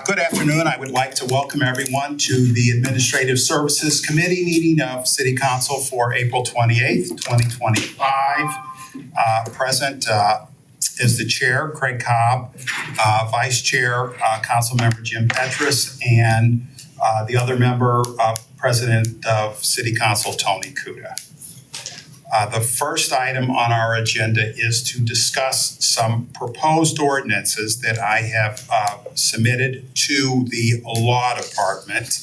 Good afternoon. I would like to welcome everyone to the Administrative Services Committee meeting of City Council for April 28th, 2025. Present is the Chair, Craig Cobb, Vice Chair, Councilmember Jim Petrus, and the other member, President of City Council, Tony Kuda. The first item on our agenda is to discuss some proposed ordinances that I have submitted to the Law Department.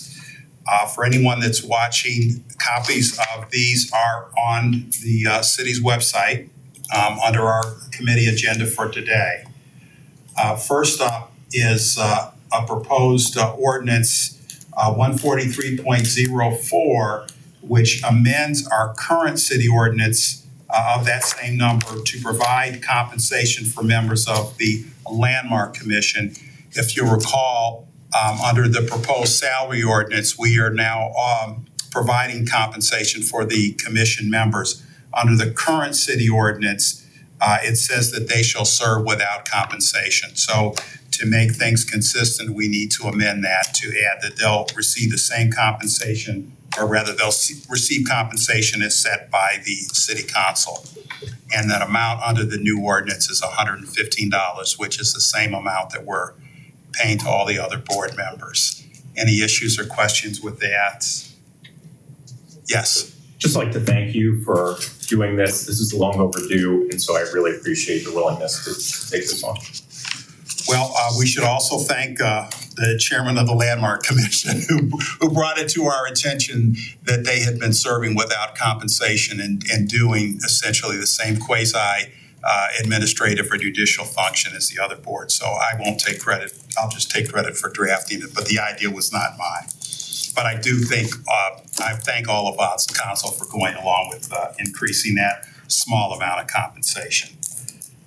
For anyone that's watching, copies of these are on the city's website under our committee agenda for today. First up is a proposed ordinance 143.04, which amends our current city ordinance of that same number to provide compensation for members of the Landmark Commission. If you recall, under the proposed salary ordinance, we are now providing compensation for the commission members. Under the current city ordinance, it says that they shall serve without compensation. So to make things consistent, we need to amend that to add that they'll receive the same compensation, or rather they'll receive compensation as set by the city council. And that amount under the new ordinance is $115, which is the same amount that we're paying to all the other board members. Any issues or questions with that? Yes. Just like to thank you for doing this. This is long overdue, and so I really appreciate your willingness to take this on. Well, we should also thank the chairman of the Landmark Commission who brought it to our attention that they had been serving without compensation and doing essentially the same quasi administrative or judicial function as the other boards. So I won't take credit. I'll just take credit for drafting it, but the idea was not mine. But I do think, I thank all of us, council, for going along with increasing that small amount of compensation.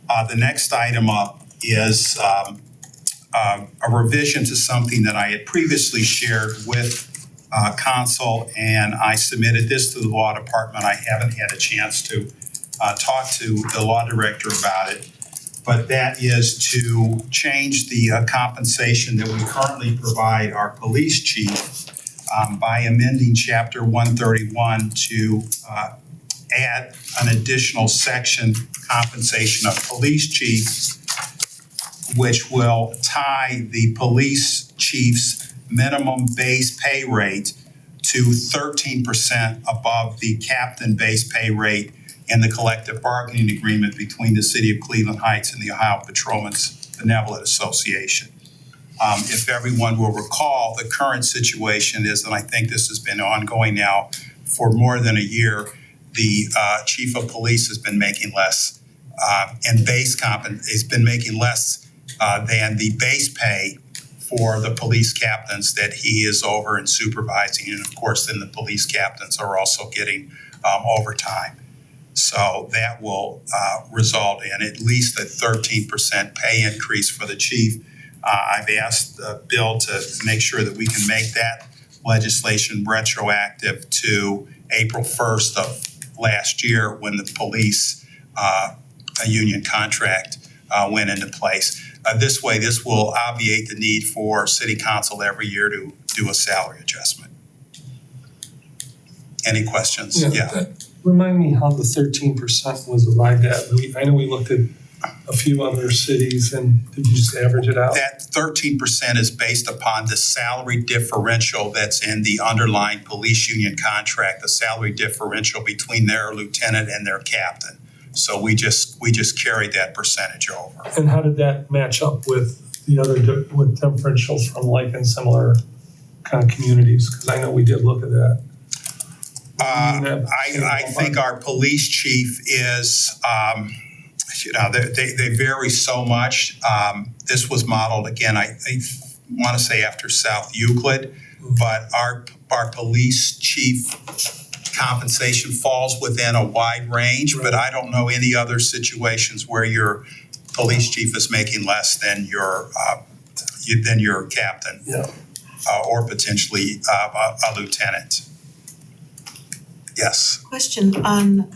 The next item up is a revision to something that I had previously shared with council, and I submitted this to the law department. I haven't had a chance to talk to the law director about it, but that is to change the compensation that we currently provide our police chief by amending Chapter 131 to add an additional section, compensation of police chiefs, which will tie the police chief's minimum base pay rate to 13% above the captain base pay rate in the collective bargaining agreement between the City of Cleveland Heights and the Ohio Patrolmen's Benevolent Association. If everyone will recall, the current situation is, and I think this has been ongoing now for more than a year, the chief of police has been making less, and has been making less than the base pay for the police captains that he is over and supervising. And of course, then the police captains are also getting overtime. So that will result in at least a 13% pay increase for the chief. I've asked Bill to make sure that we can make that legislation retroactive to April 1st of last year when the police union contract went into place. This way, this will obviate the need for City Council every year to do a salary adjustment. Any questions? Yeah. Remind me how the 13% was arrived at. I know we looked at a few other cities, and did you just average it out? That 13% is based upon the salary differential that's in the underlying police union contract, the salary differential between their lieutenant and their captain. So we just carried that percentage over. And how did that match up with the other with differentials from like in similar kind of communities? Because I know we did look at that. I think our police chief is, they vary so much. This was modeled, again, I want to say after South Euclid, but our police chief compensation falls within a wide range, but I don't know any other situations where your police chief is making less than your captain, or potentially a lieutenant. Yes. Question on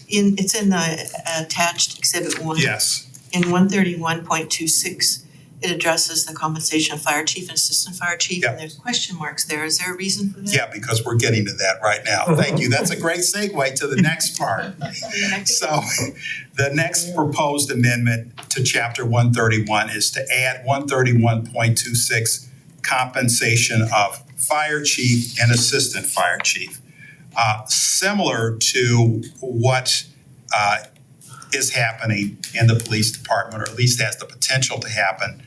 it's in the attached Exhibit 1. Yes. In 131.26, it addresses the compensation of fire chief and assistant fire chief, Yeah. and there's question marks there. Is there a reason for that? Yeah, because we're getting to that right now. Thank you. That's a great segue to the next part. So the next proposed amendment to Chapter 131 is to add 131.26 compensation of fire chief and assistant fire chief. Similar to what is happening in the police department, or at least has the potential to happen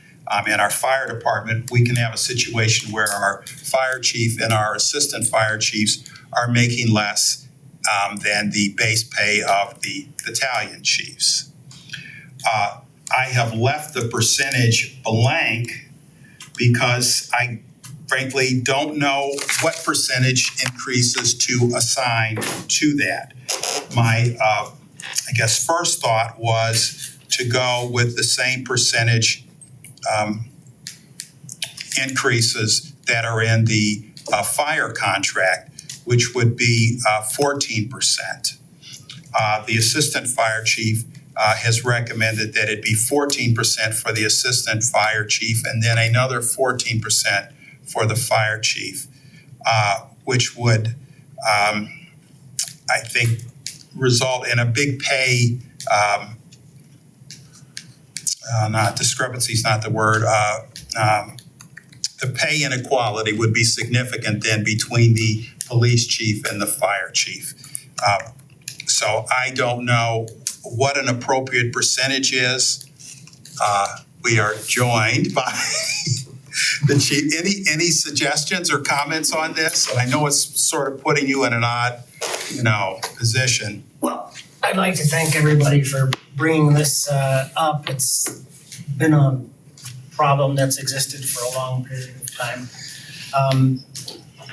in our fire department. We can have a situation where our fire chief and our assistant fire chiefs are making less than the base pay of the battalion chiefs. I have left the percentage blank because I frankly don't know what percentage increases to assign to that. My, I guess, first thought was to go with the same percentage increases that are in the fire contract, which would be 14%. The assistant fire chief has recommended that it be 14% for the assistant fire chief and then another 14% for the fire chief, which would, I think, result in a big pay, not discrepancy is not the word, the pay inequality would be significant then between the police chief and the fire chief. So I don't know what an appropriate percentage is. We are joined by the chief. Any suggestions or comments on this? And I know it's sort of putting you in an odd, position. Well, I'd like to thank everybody for bringing this up. It's been a problem that's existed for a long period of time.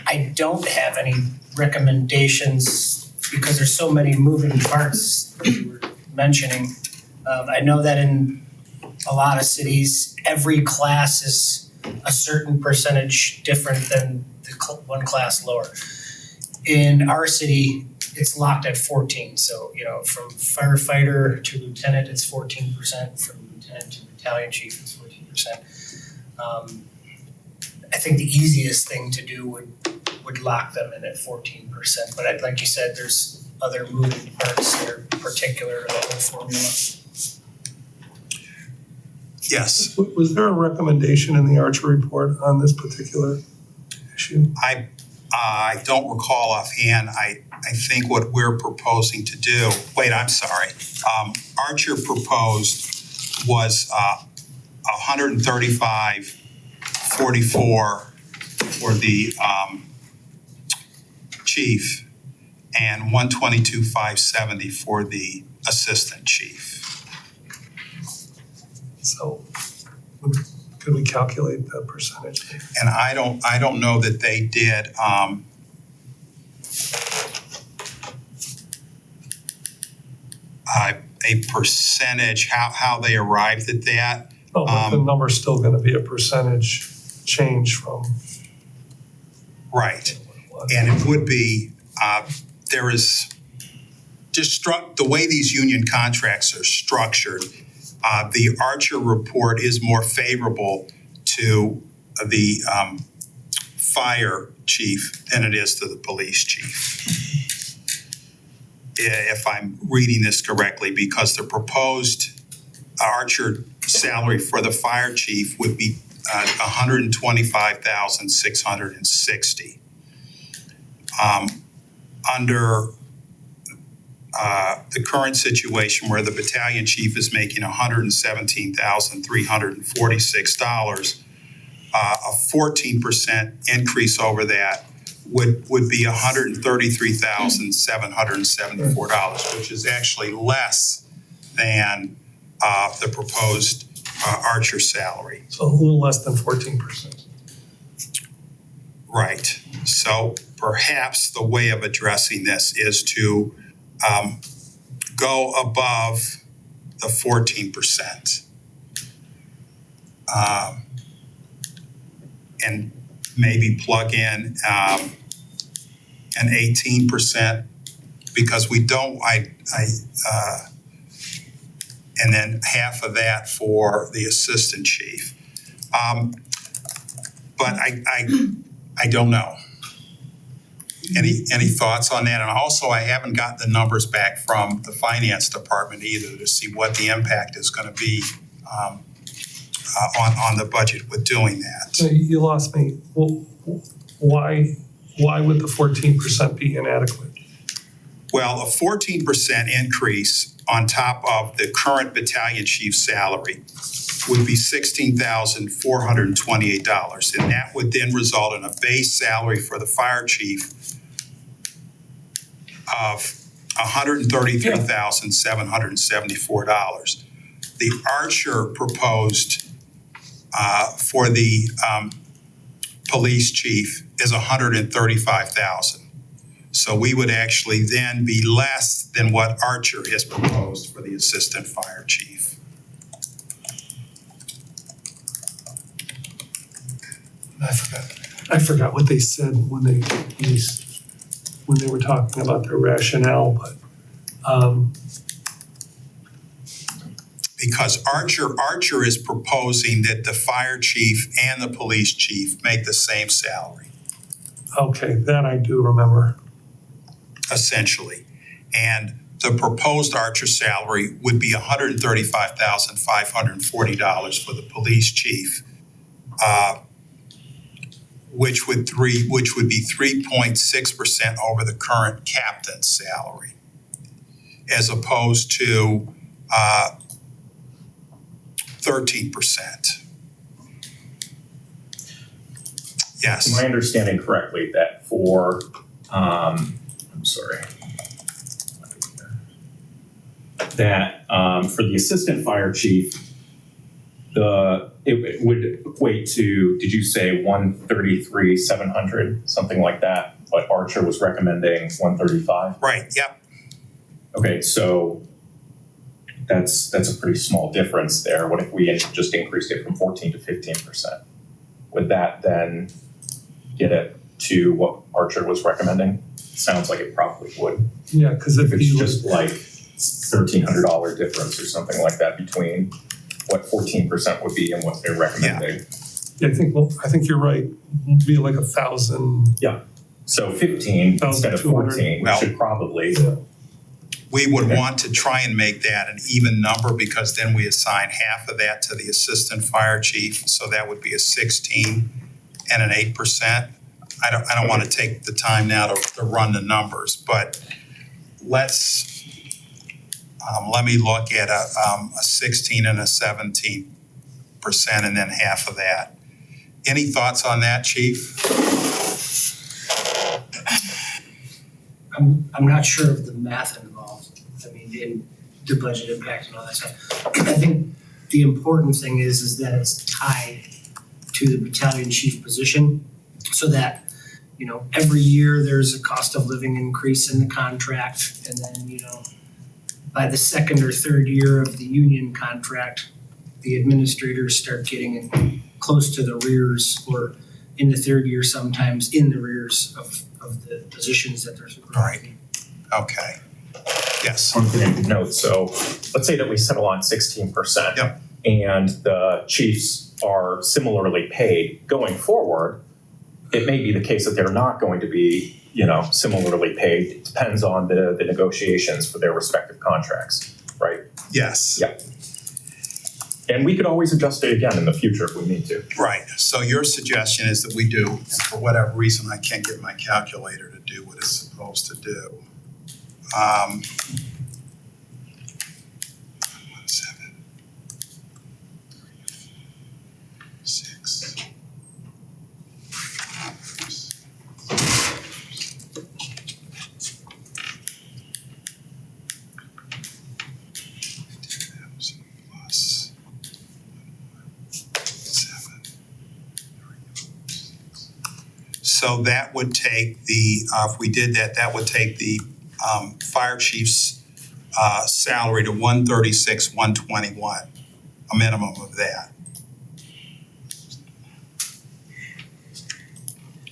I don't have any recommendations because there's so many moving parts that you were mentioning. I know that in a lot of cities, every class is a certain percentage different than the one class lower. In our city, it's locked at 14. So, from firefighter to lieutenant, it's 14%. From lieutenant to battalion chief, it's 14%. I think the easiest thing to do would lock them in at 14%. But like you said, there's other moving parts that are particular to the whole formula. Yes. Was there a recommendation in the Archer report on this particular issue? I don't recall offhand. I think what we're proposing to do, I'm sorry. Archer proposed was 135.44 for the chief and 122.570 for the assistant chief. So could we calculate the percentage? And I don't know that they did a percentage, how they arrived at that. Oh, but the number's still gonna be a percentage change from. Right. And it would be, there is the way these union contracts are structured, the Archer report is more favorable to the fire chief than it is to the police chief. If I'm reading this correctly, because the proposed Archer salary for the fire chief would be $125,660. Under the current situation where the battalion chief is making $117,346, a 14% increase over that would be $133,774, which is actually less than the proposed Archer salary. So a little less than 14%. Right. So perhaps the way of addressing this is to go above the 14%. And maybe plug in an 18%, because we don't, and then half of that for the assistant chief. But I don't know. Any thoughts on that? And also, I haven't gotten the numbers back from the finance department either to see what the impact is gonna be on the budget with doing that. So you lost me. Well, why would the 14% be inadequate? Well, a 14% increase on top of the current battalion chief's salary would be $16,428. And that would then result in a base salary for the fire chief of $133,774. The Archer proposed for the police chief is $135,000. So we would actually then be less than what Archer has proposed for the assistant fire chief. I forgot what they said when they were talking about their rationale, but Because Archer is proposing that the fire chief and the police chief make the same salary, okay, that I do remember. essentially. And the proposed Archer salary would be $135,540 for the police chief, which would be 3.6% over the current captain's salary, as opposed to 13%. Yes. Am I understanding correctly that for, that for the assistant fire chief, it would equate to, did you say 133,700, something like that? But Archer was recommending 135? Right, yep. Okay, so that's a pretty small difference there. What if we just increased it from 14 to 15%? Would that then get it to what Archer was recommending? Sounds like it probably would. Yeah, because If if it's you just like $1,300 difference or something like that between what 14% would be and what they're recommending. I think you're right. It'd be like 1,000. So 15 instead of 14, we Well- should probably. We would Okay. want to try and make that an even number, because then we assign half of that to the assistant fire chief. So that would be a 16 and an 8%. I don't want to take the time now to run the numbers, but let me look at a 16 and a 17% and then half of that. Any thoughts on that, Chief? I'm not sure of the math involved. I mean, in the budget impact and all that stuff. I think the important thing is that it's tied to the battalion chief position, so that, you know, every year there's a cost of living increase in the contract, and then, you know, by the second or third year of the union contract, the administrators start getting in close to the rears, or in the third year sometimes in the rears of the positions that they're supervising. Okay. Yes. One thing to note, so let's say that we settle on 16%. Yep. And the chiefs are similarly paid going forward. It may be the case that they're not going to be, similarly paid. It depends on the negotiations for their respective contracts, right? Yes. Yeah. And we could always adjust it again in the future if we need to. Right. So your suggestion is that we do, and for whatever reason, I can't get my calculator to do what it's supposed to do. 7, 6. Plus 7. So that would take the, if we did that, that would take the fire chief's salary to $136,121, a minimum of that,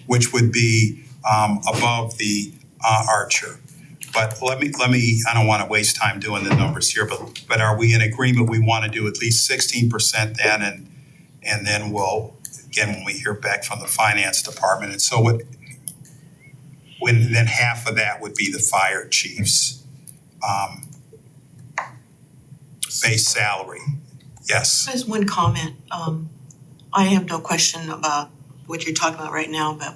which would be above the Archer. But let me. I don't want to waste time doing the numbers here, but are we in agreement? We want to do at least 16% then, And then we'll, again, when we hear back from the finance department, and so then half of that would be the fire chief's base salary. Yes. Just one comment. I have no question about what you're talking about right now, but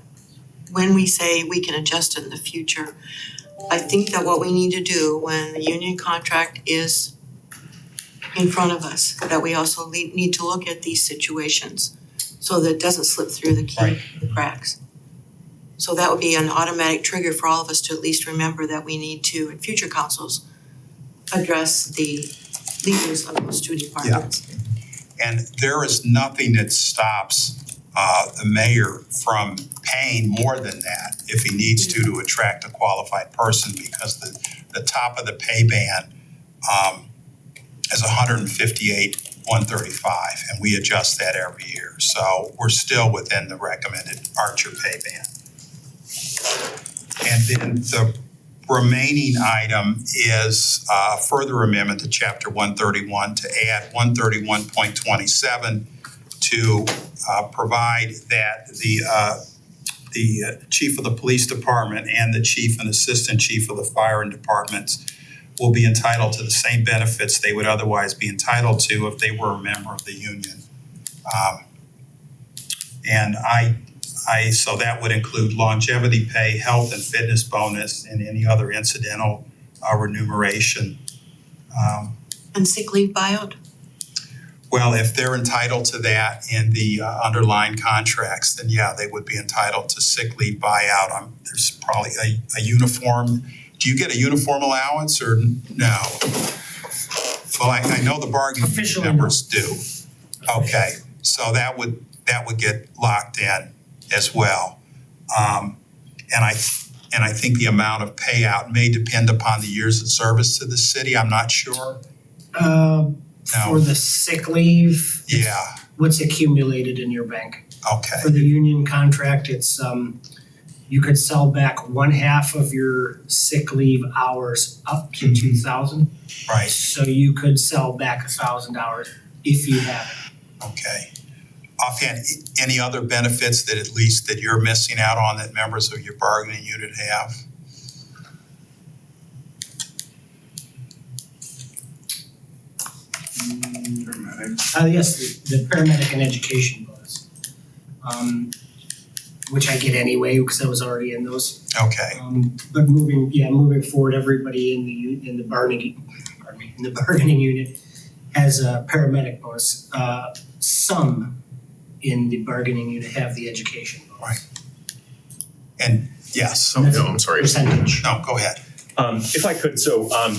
when we say we can adjust it in the future, I think that what we need to do when the union contract is in front of us, that we also need to look at these situations so that it doesn't slip through the cracks. So that would be an automatic trigger for all of us to at least remember that we need to, in future councils, address the leaders of those two departments. And there is nothing that stops the mayor from paying more than that if he needs to attract a qualified person, because the top of the pay band is 158,135, and we adjust that every year. So we're still within the recommended Archer pay band. And then the remaining item is a further amendment to Chapter 131 to add 131.27 to provide that the chief of the police department and the chief and assistant chief of the fire departments will be entitled to the same benefits they would otherwise be entitled to if they were a member of the union. So that would include longevity pay, health and fitness bonus, and any other incidental remuneration. And sick leave buyout? Well, if they're entitled to that in the underlying contracts, then yeah, they would be entitled to sick leave buyout. There's probably a uniform. Do you get a uniform allowance or no? Well, I know the bargaining Officially, members do. Okay, so that would get locked in as well. And I think the amount of payout may depend upon the years of service to the city. I'm not sure. For the sick leave, Yeah, what's accumulated in your bank? okay. For the union contract, it's you could sell back 1/2 of your sick leave hours up to 2,000. Right, So you could sell back 1,000 hours if you have it. okay. Offhand, any other benefits that at least that you're missing out on that members of your bargaining unit have? Yes, the paramedic and education bonus, which I get anyway because I was already in those. Okay, But moving forward, everybody in the bargaining unit has a paramedic bonus. Some in the bargaining unit have the education bonus. and yes, And that's No, a I'm sorry. percentage. no, go ahead. If I could,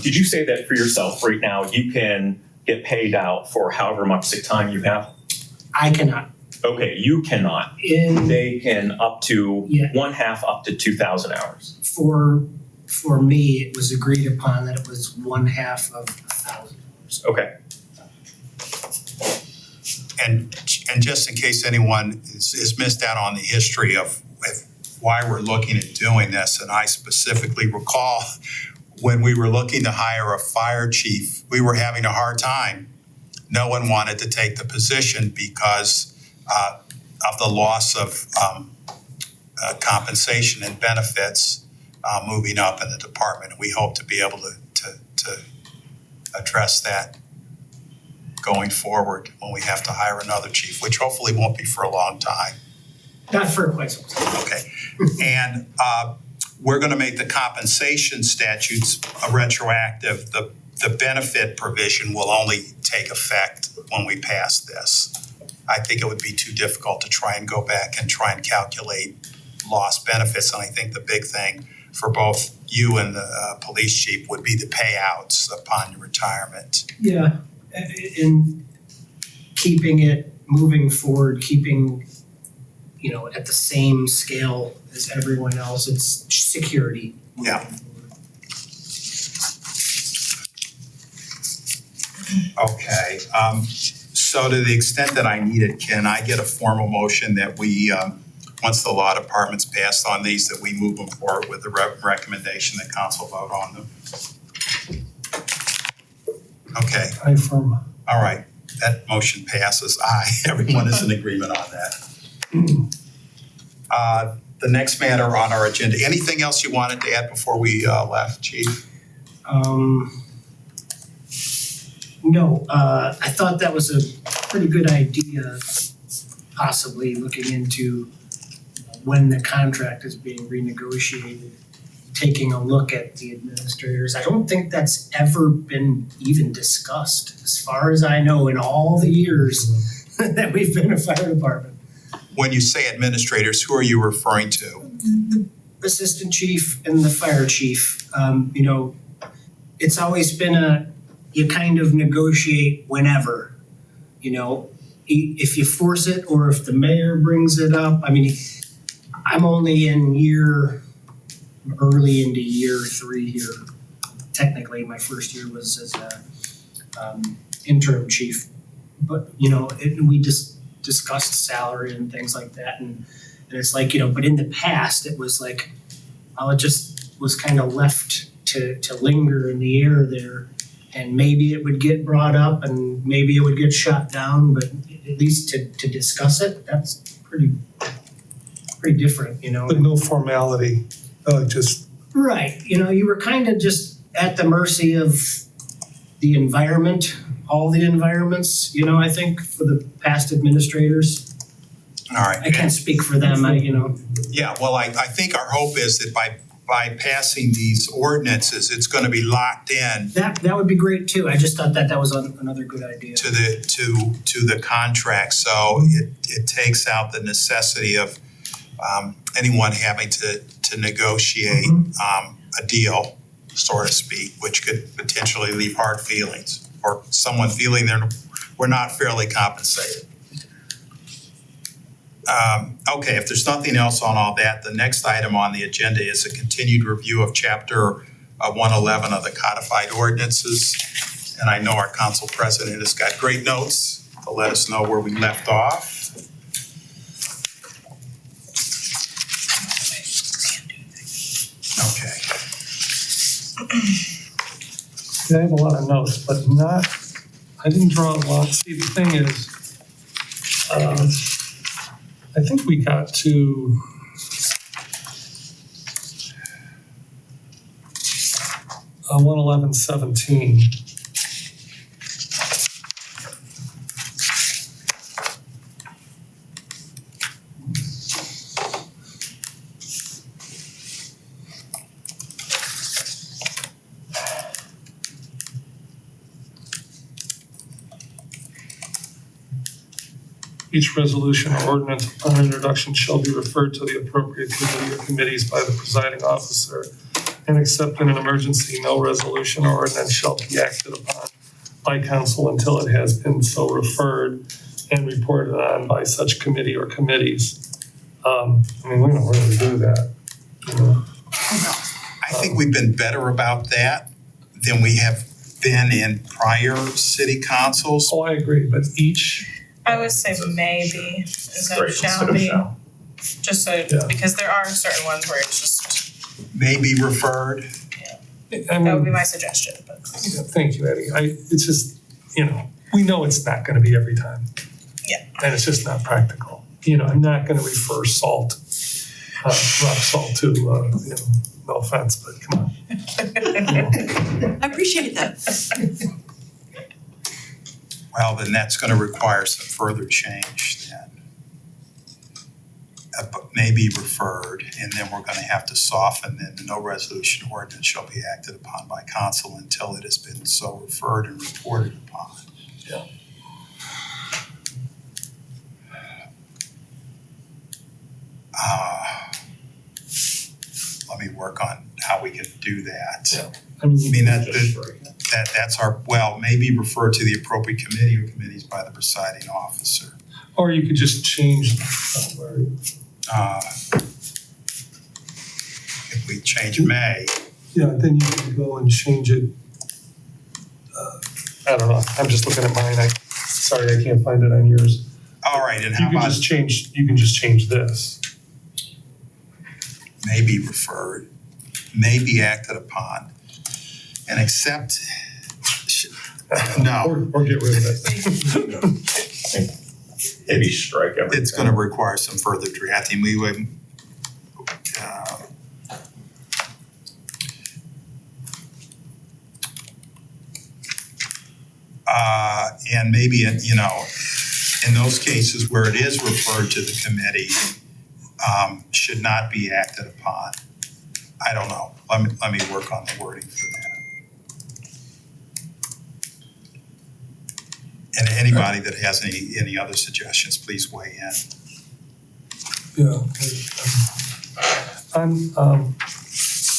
did you say that for yourself right now, you can get paid out for however much sick time you have? I cannot. Okay, you cannot. They can up to Yeah. 1/2 up to 2,000 hours. For me, it was agreed upon that it was 1/2 of 1,000 hours. Okay. And just in case anyone is missed out on the history of why we're looking at doing this, and I specifically recall when we were looking to hire a fire chief, we were having a hard time. No one wanted to take the position because of the loss of compensation and benefits moving up in the department. We hope to be able to address that going forward when we have to hire another chief, which hopefully won't be for a long time. Not for quite some time. Okay. And we're going to make the compensation statutes retroactive. The benefit provision will only take effect when we pass this. I think it would be too difficult to try and go back and try and calculate lost benefits. And I think the big thing for both you and the police chief would be the payouts upon your retirement. Yeah, and keeping it moving forward, keeping, at the same scale as everyone else, it's security. Yeah. Okay, so to the extent that I need it, can I get a formal motion that we, once the law department's passed on these, that we move them forward with the recommendation that council vote on them? Okay, I affirm. all right, That motion passes. Aye. Everyone is in agreement on that. The next matter on our agenda, anything else you wanted to add before we left, Chief? No, I thought that was a pretty good idea, possibly looking into when the contract is being renegotiated, taking a look at the administrators. I don't think that's ever been even discussed, as far as I know, in all the years that we've been a fire department. When you say administrators, who are you referring to? The assistant chief and the fire chief, it's always been you kind of negotiate whenever, if you force it or if the mayor brings it up. I mean, I'm only early into year 3 here. Technically, my first year was as a interim chief, but we just discussed salary and things like that, and it's like, but in the past it was like, it just was kind of left to linger in the air there, and maybe it would get brought up and maybe it would get shot down, but at least to discuss it, that's pretty different, But no formality, just. Right, you were kind of just at the mercy of the environment, all the environments, I think, for the past administrators. All right. I can't speak for them, Yeah, well, I think our hope is that by passing these ordinances, it's going to be locked in That would be great too. I just thought that was another good idea. to the contract. So it takes out the necessity of anyone having to negotiate a deal, so to speak, which could potentially leave hard feelings or someone feeling we're not fairly compensated. Okay, if there's nothing else on all that, the next item on the agenda is a continued review of Chapter 111 of the codified ordinances. And I know our council president has got great notes to let us know where we left off. Okay. I have a lot of notes, but I didn't draw a lot. See, the thing is, I think we got to uh, 111.17. Each resolution or ordinance upon introduction shall be referred to the appropriate committee or committees by the presiding officer. And except in an emergency, no resolution or ordinance shall be acted upon by council until it has been so referred and reported on by such committee or committees. We don't really do that. I think we've been better about that than we have been in prior city councils. Oh, I agree, but each. I would say maybe instead Right, of shall instead of be, shall. just so, Yeah. because there are certain ones where it's just, May be referred. I that would be mean, my suggestion, but. yeah, thank you, Eddie. It's just, we know it's not gonna be every time. Yeah. And it's just not practical. I'm not gonna refer rock salt to, no offense, but come on. I appreciate that. Well, then that's going to require some further change then. But maybe referred, and then we're going to have to soften then no resolution ordinance shall be acted upon by council until it has been so referred and reported upon. Yeah. Let me work on how we can do that. Yeah. I mean, that's our, maybe refer to the appropriate committee or committees by the presiding officer. Or you could just change where, If we change may, then you can go and change it. I don't know. I'm just looking at mine. Sorry, I can't find it on yours. all right, and You how can about just change this. may be referred, may be acted upon, and accept, No, Or get rid of it. Maybe strike everything. it's gonna require some further drafting. We would, and maybe, in those cases where it is referred to the committee, should not be acted upon. I don't know. Let me work on the wording for that. And anybody that has any other suggestions, please weigh in. Yeah.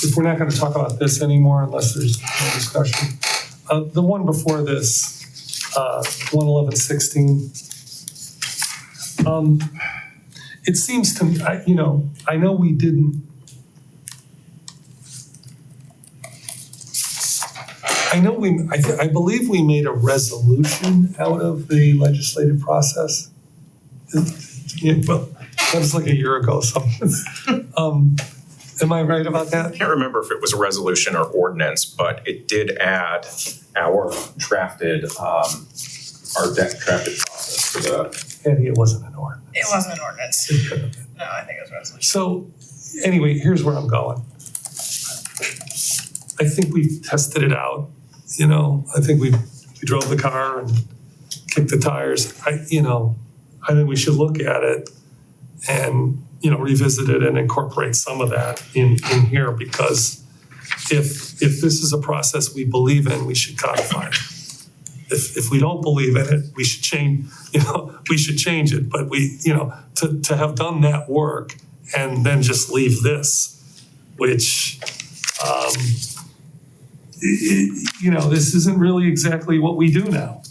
If we're not gonna talk about this anymore unless there's no discussion, the one before this, 11116. It seems to me, I know we didn't. I believe we made a resolution out of the legislative process. Yeah, well, that was like a year ago, so. Am I right about I that? can't remember if it was a resolution or ordinance, but it did add our drafted process to the. Andy, it wasn't an ordinance. It wasn't an ordinance. It could have been. No, I think it was a resolution. So, anyway, here's where I'm going. I think we tested it out, I think we drove the car and kicked the tires. I think we should look at it and, revisit it and incorporate some of that in here, because if this is a process we believe in, we should codify it. If we don't believe in it, we should change, we should change it. But to have done that work and then just leave this, which, this isn't really exactly what we do now.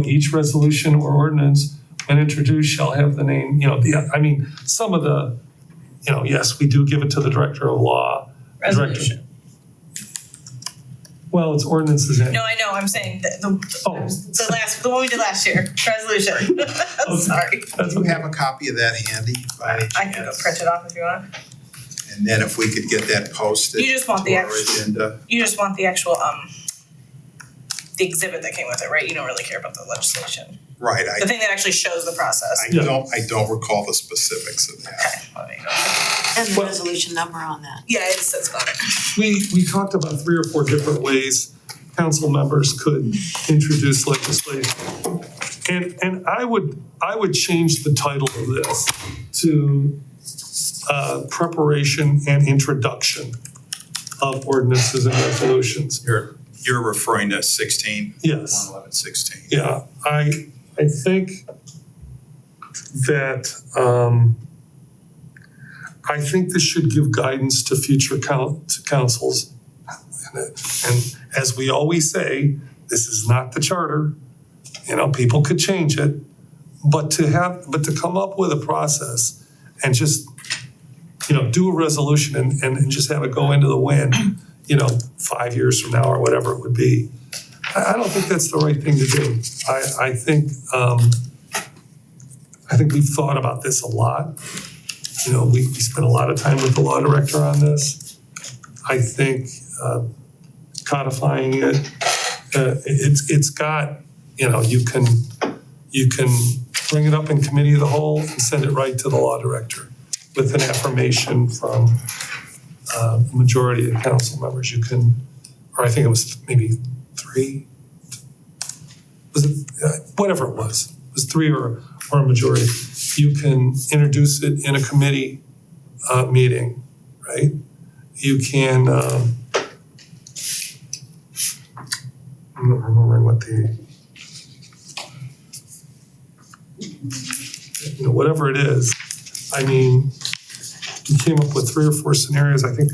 Each resolution or ordinance when introduced shall have the name, some of the, yes, we do give it to the director of law. Resolution. Well, it's ordinances in. No, I know, I'm saying the Oh. the one we did last year, resolution. I'm sorry. That's Do you okay. have a copy of that handy by any I can go chance? print it off if you want. And then if we could get that posted You just want to the our actual- agenda. You just want the actual, the exhibit that came with it, right? You don't really care about the legislation. Right, The thing that actually shows the process. I don't recall the specifics of that. Okay, let me go. And the Well- resolution number on that. Yeah, it says about it. We talked about 3 or 4 different ways council members could introduce legislation. And I would change the title of this to preparation and introduction of ordinances and resolutions. You're referring to 16? Yes. 11116. Yeah, I think that, I think this should give guidance to future councils. And as we always say, this is not the charter, people could change it. But to come up with a process and just, do a resolution and just have it go into the wind, 5 years from now or whatever it would be. I don't think that's the right thing to do. I think we've thought about this a lot. We spent a lot of time with the law director on this. I think codifying it, it's got, you can bring it up in committee of the whole and send it right to the law director with an affirmation from a majority of council members. You can, or I think it was maybe 3. Was it, whatever it was 3 or a majority. You can introduce it in a committee meeting, right? You can, I'm not remembering what whatever it is. We came up with 3 or 4 scenarios. I think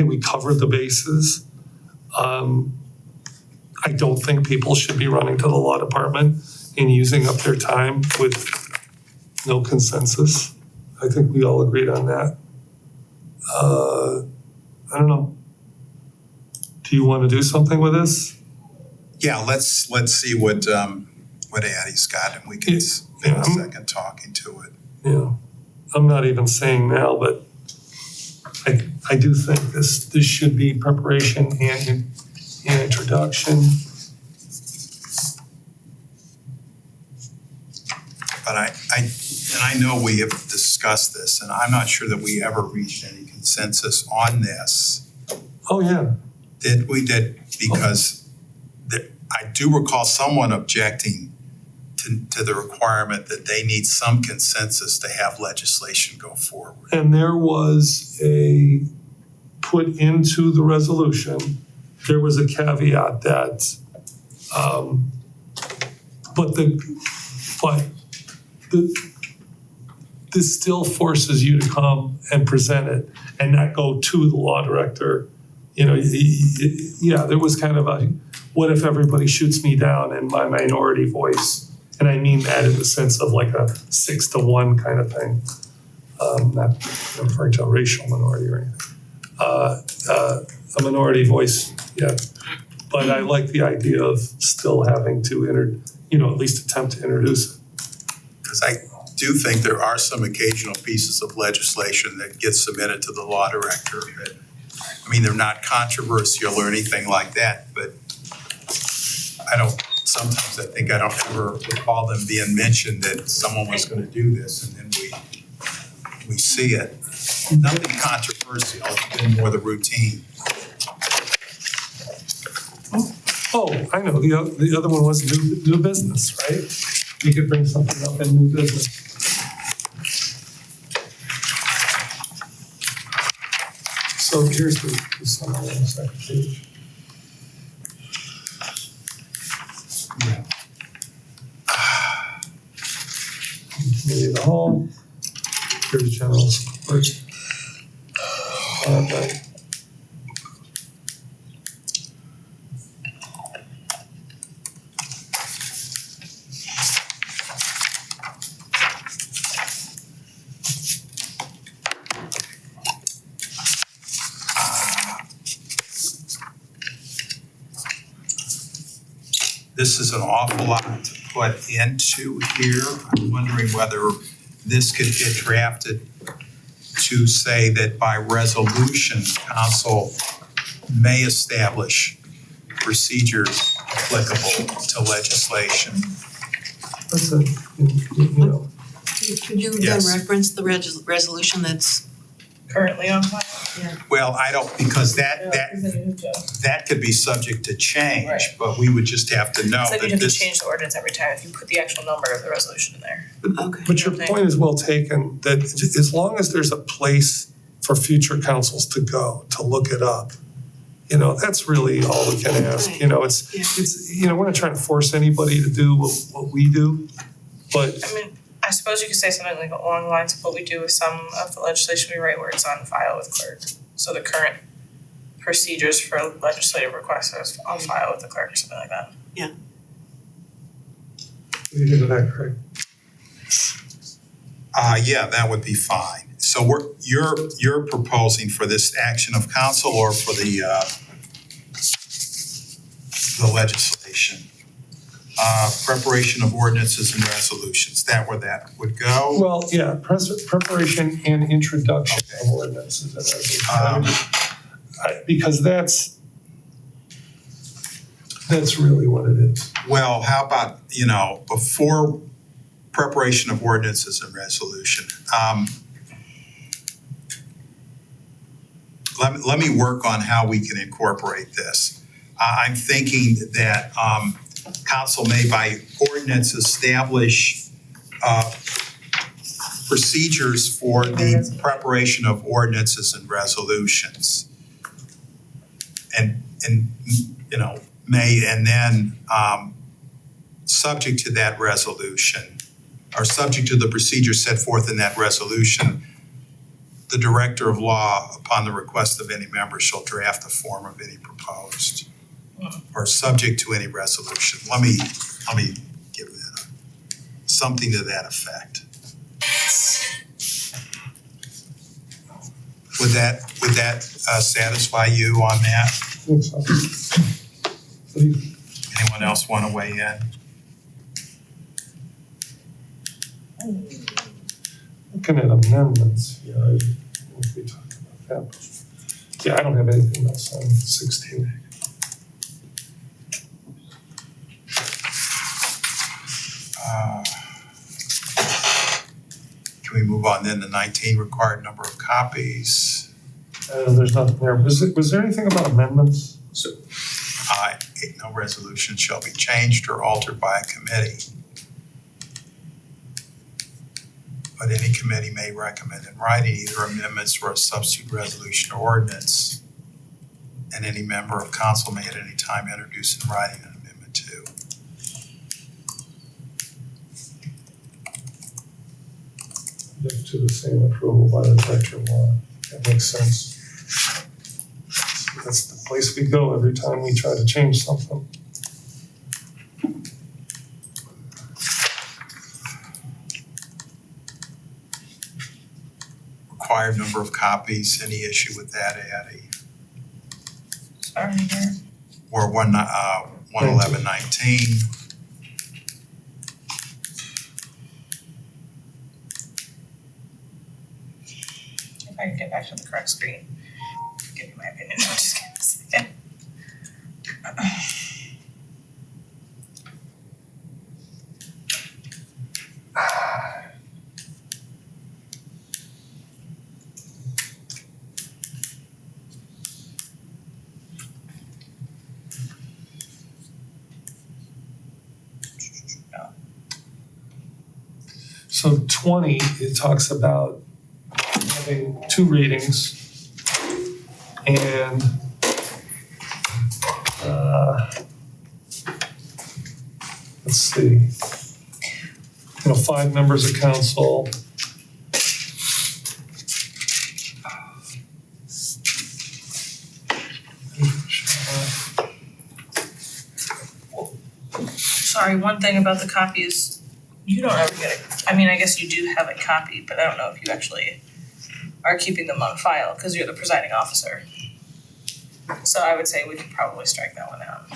we covered the bases. I don't think people should be running to the law department and using up their time with no consensus. I think we all agreed on that. I don't know. Do you want to do something with this? Yeah, let's see what Addie's got, and we can spend a second talking to it. Yeah, I'm not even saying now, but I do think this should be preparation and introduction. introduction. But I know we have discussed this, and I'm not sure that we ever reached any consensus on this. Oh, yeah. Did we? Because I do recall someone objecting to the requirement that they need some consensus to have legislation go forward. And there was put into the resolution, there was a caveat that, this still forces you to come and present it and not go to the law director. You know, yeah, there was kind of a, what if everybody shoots me down in my minority voice? And I mean that in the sense of like a 6-to-1 kind of thing. Not referring to a racial minority or anything. A minority voice, yeah. But I like the idea of still having to at least attempt to introduce it. Because I do think there are some occasional pieces of legislation that get submitted to the law director that, I mean, they're not controversial or anything like that, but sometimes I think I don't ever recall them being mentioned that someone was gonna do this, and then we see it. Nothing controversial, it's been more the routine. Oh, I know, the other one was new business, right? You could bring something up in new business. So here's the summary on the second page. Committee of the whole, here's general support. This is an awful lot to put into here. I'm wondering whether this could get drafted to say that by resolution, council may establish procedures applicable to legislation. That's a, you know, Could you then Yes. reference the resolution that's, Currently on file. Well, I don't, because that could be subject to change, Right. but we would just have to know So that you'd have to this. change the ordinance every time if you put the actual number of the resolution in there. okay. but your point is well taken, that as long as there's a place for future councils to go, to look it up, that's really all we can ask. Right. It's we're not trying to force anybody to do what we do, but I mean, I suppose you could say something like along the lines of what we do with some of the legislation we write where it's on file with clerk. So the current procedures for legislative requests are on file with the clerk or something like that. what do you think of that, Craig? Yeah, that would be fine. So you're proposing for this action of council or for the legislation? Preparation of ordinances and resolutions, where that would go? Well, yeah, preparation and introduction of ordinances and resolutions. Because that's really what it is. Well, how about, before preparation of ordinances and resolution, let me work on how we can incorporate this. I'm thinking that council may by ordinance establish procedures for the preparation of ordinances and resolutions. And may, and then subject to that resolution, or subject to the procedure set forth in that resolution, the director of law, upon the request of any member, shall draft the form of any proposed, or subject to any resolution. Let me give that something to that effect. Would that satisfy you on that? I think so. Anyone else want to weigh in? Looking at amendments here, what we talked about that. Yeah, I don't have anything else on 16. Can we move on then to 19, required number of copies? There's nothing there. Was there anything about amendments? No resolution shall be changed or altered by a committee. But any committee may recommend in writing either amendments or a substitute resolution or ordinance. And any member of council may at any time introduce in writing an amendment to. Subject to the same approval by the director of law. That makes sense. That's the place we go every time we try to change something. Required number of copies, any issue with that, Addie? Sorry, here. Or 11119. If I can get back to the correct screen, give you my opinion, just give me a second. So 20, it talks about having 2 readings and let's see, 5 members of council. Sorry, one thing about the copy is you don't ever get I guess you do have a copy, but I don't know if you actually are keeping them on file because you're the presiding officer. So I would say we could probably strike that one out.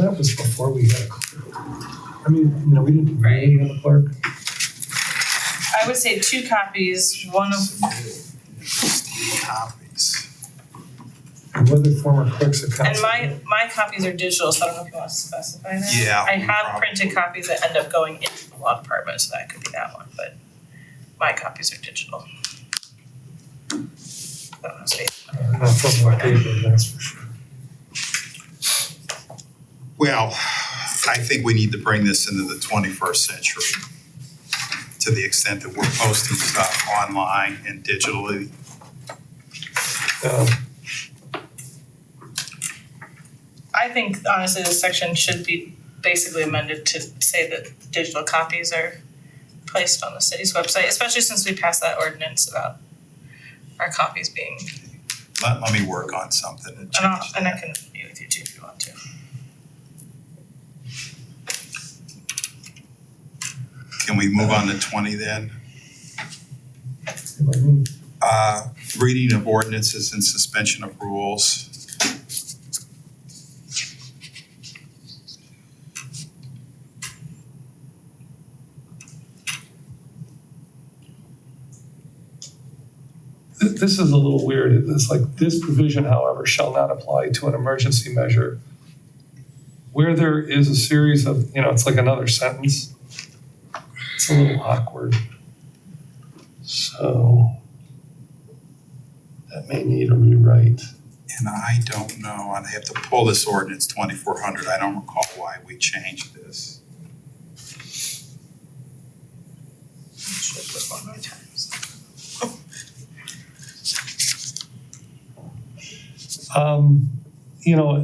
That was before we had a clerk. We didn't really have a clerk. I would say 2 copies, one of, Copies. And whether former clerks of council. and my copies are digital, so I don't know if you want to specify that. Yeah, I have probably. printed copies that end up going into the law department, so that could be that one, but my copies are digital. That must be. Not from my paper, that's for sure. Well, I think we need to bring this into the 21st century to the extent that we're posting stuff online and digitally. I think honestly, this section should be basically amended to say that digital copies are placed on the city's website, especially since we passed that ordinance about our copies being, Let me work on something and change and I that. can be with you too if you want to. Can we move on to 20 then? Mhm. Reading of ordinances and suspension of rules. This is a little weird. It's like, this provision, however, shall not apply to an emergency measure where there is a series of, it's like another sentence. It's a little awkward. So that may need a rewrite. And I don't know, I'd have to pull this ordinance 2400. I don't recall why we changed this. Should have put one more times.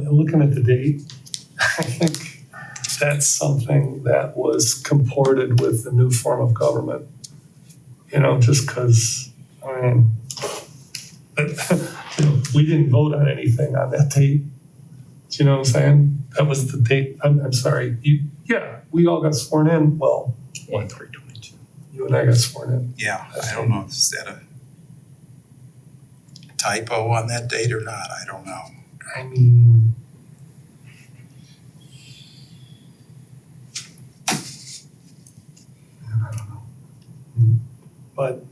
Looking at the date, I think that's something that was comported with the new form of government. Just because, we didn't vote on anything on that date. Do you know what I'm saying? That was the date. I'm sorry. We all got sworn in. Well, 1/3/22. you and I got sworn in. Yeah, I don't know if is that a typo on that date or not, I don't know. I mean, I don't know. But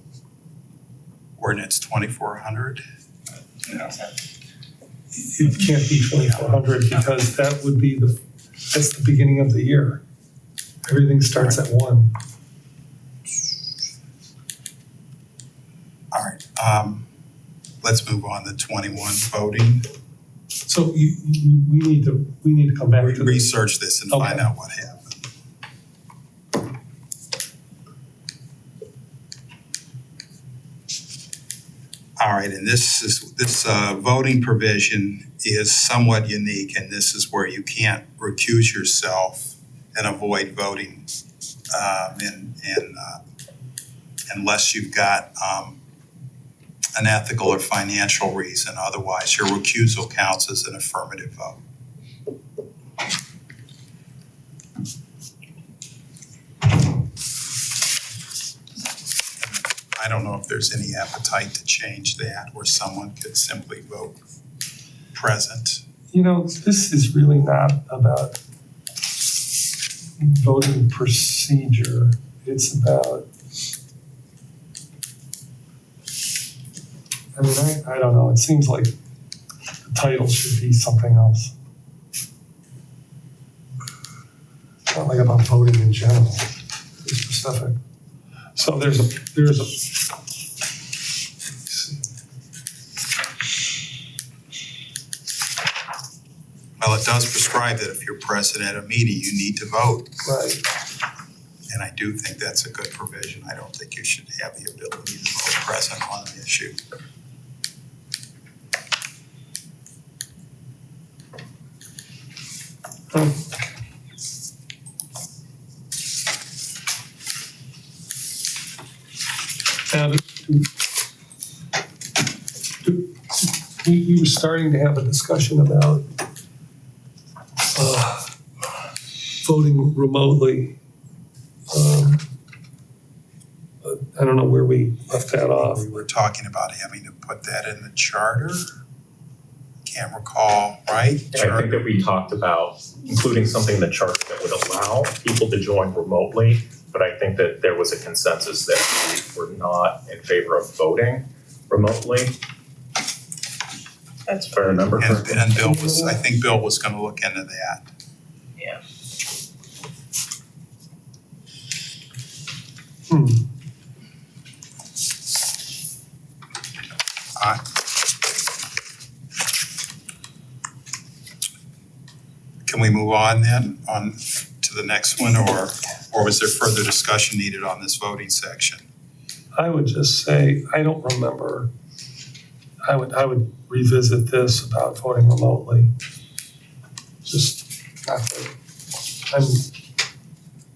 Ordinance 2400. it can't be 2,400 because that's the beginning of the year. Everything starts at 1. All right, let's move on to 21, voting. So we need to come back to this. Research this and find Okay. out what happened. All right, and this voting provision is somewhat unique, and this is where you can't recuse yourself and avoid voting unless you've got an ethical or financial reason. Otherwise, your recusal counts as an affirmative vote. I don't know if there's any appetite to change that, or someone could simply vote present. You know, this is really not about voting procedure. It's about, I mean, I don't know. It seems like the title should be something else. It's not like about voting in general. It's specific. So there's a let's see. Well, it does prescribe that if you're present at a meeting, you need to vote. Right. And I do think that's a good provision. I don't think you should have the ability to vote present on an issue. Now, we were starting to have a discussion about voting remotely. But I don't know where we left that off. We were talking about having to put that in the charter. Can't recall, right? I think that we talked about including something in the chart that would allow people to join remotely, but I think that there was a consensus that we were not in favor of voting remotely. That's If I remember correctly. And Bill I think Bill was gonna look into that. yeah. Can we move on then, on to the next one, or was there further discussion needed on this voting section? I would just say, I don't remember. I would revisit this about voting remotely. Just not that I'm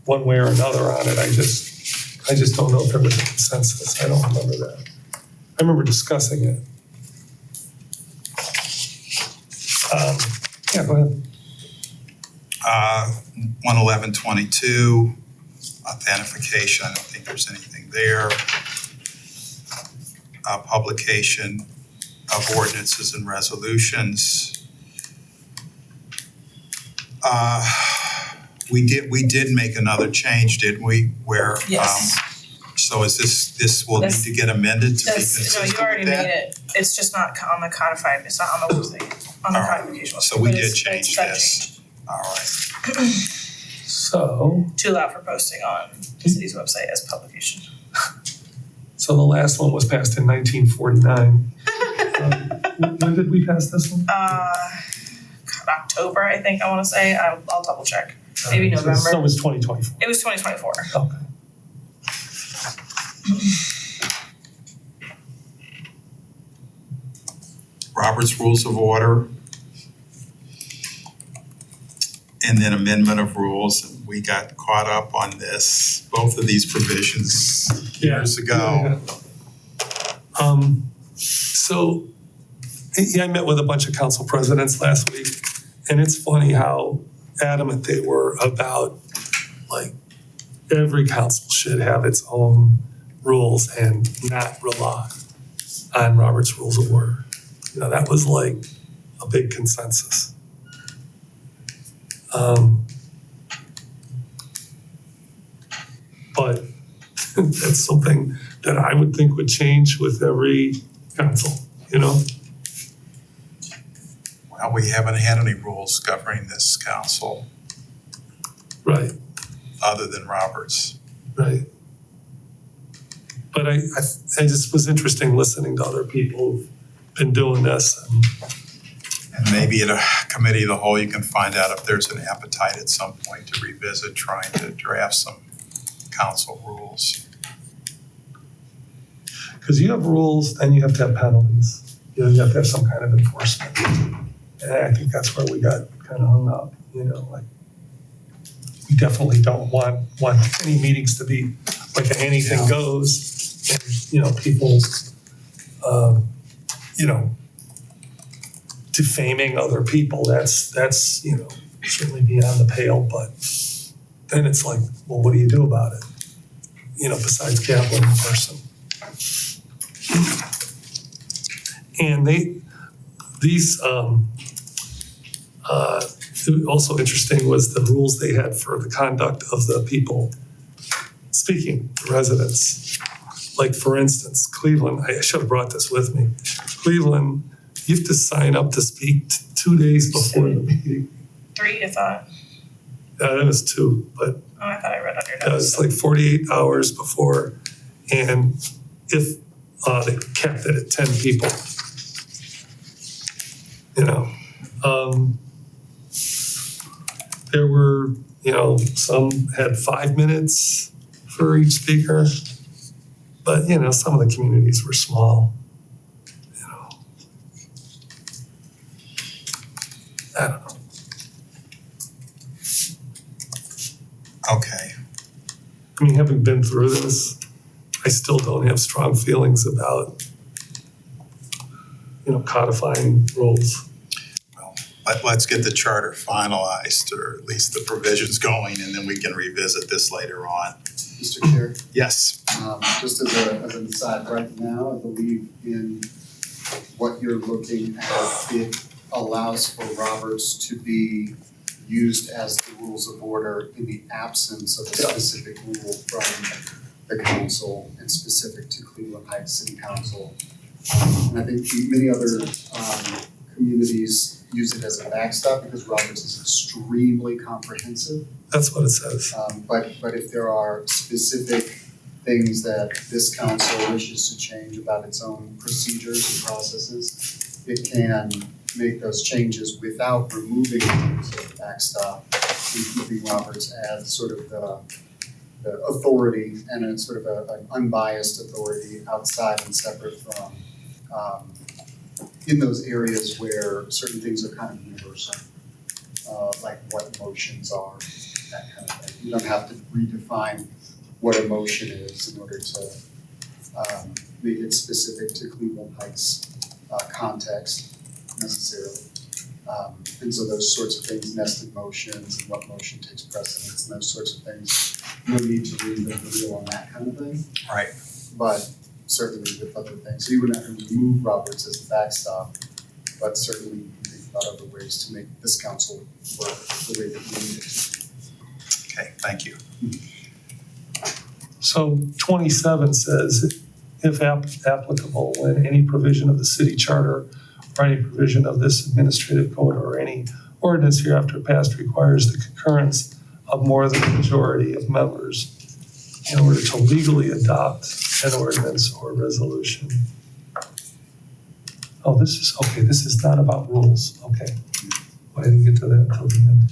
one way or another on it. I just don't know if there was a consensus. I don't remember that. I remember discussing it. Yeah, go ahead. 11122, authentication, I don't think there's anything there. Publication of ordinances and resolutions. We did make another change, didn't we? Where, Yes. so is this will need to get amended to be consistent No, with you already that? made it, it's just not on the codified, it's not on the website, on the All right. codification website. So we but did it's change that this. changed All right. So to allow for posting on the city's website as publication. the last one was passed in 1949. When did we pass this one? October, I think, I wanna say, I'll double check. Maybe So November. it was 2024. It was 2024. Okay. Robert's Rules of Order. And then amendment of rules. We got caught up on this, both of these provisions years ago. So, yeah, I met with a bunch of council presidents last week, and it's funny how adamant they were about, like, every council should have its own rules and not rely on Robert's Rules of Order. You know, that was like a big consensus. But that's something that I would think would change with every council, you know? Well, we haven't had any rules governing this council Right, other than Roberts. right. But I just was interesting listening to other people who've been doing this. And maybe at a committee of the whole, you can find out if there's an appetite at some point to revisit trying to draft some council rules. Because you have rules, then you have to have penalties. You know, you have to have some kind of enforcement. And I think that's where we got kind of hung up, you know, like, we definitely don't want any meetings to be like an anything Yeah. goes. And, you know, people, you know, defaming other people, that's, you know, certainly beyond the pale, but then it's like, well, what do you do about it? You know, besides gaveling the person. And also interesting was the rules they had for the conduct of the people speaking, the residents. Like, for instance, Cleveland, I should have brought this with me. Cleveland, you have to sign up to speak 2 days before the meeting. 3, I thought. That was 2, but Oh, I thought I read on your it was notes. like 48 hours before. And if they capped it at 10 people. You know, there were, you know, some had 5 minutes for each speaker, but, you know, some of the communities were small, you know. I don't know. Okay. I mean, having been through this, I still don't have strong feelings about, you know, codifying rules. Let's get the charter finalized, or at least the provisions going, and then we can revisit this later on. Mr. Chair, Yes. just as an aside, right now, I believe in what you're looking at, it allows for Roberts to be used as the rules of order in the absence of a specific rule from the council and specific to Cleveland Heights City Council. And I think many other communities use it as a backstop because Roberts is extremely comprehensive. That's what it says. But if there are specific things that this council wishes to change about its own procedures and processes, it can make those changes without removing the backstop and keeping Roberts as sort of the authority and a sort of an unbiased authority outside and separate from in those areas where certain things are kind of universal, like what motions are, that kind of thing. You don't have to redefine what a motion is in order to make it specific to Cleveland Heights context necessarily. And so those sorts of things, nested motions and what motion takes precedence and those sorts of things, no need to reinvent the wheel on that kind of thing. Right. But certainly with other things, so you wouldn't have to remove Roberts as the backstop, but certainly you can think about other ways to make this council work the way that you need it to. Okay, thank you. So 27 says, if applicable, when any provision of the city charter or any provision of this administrative code or any ordinance hereafter passed requires the concurrence of more than a majority of members in order to legally adopt an ordinance or resolution. Oh, this is not about rules, okay. Well, I didn't get to that until the end.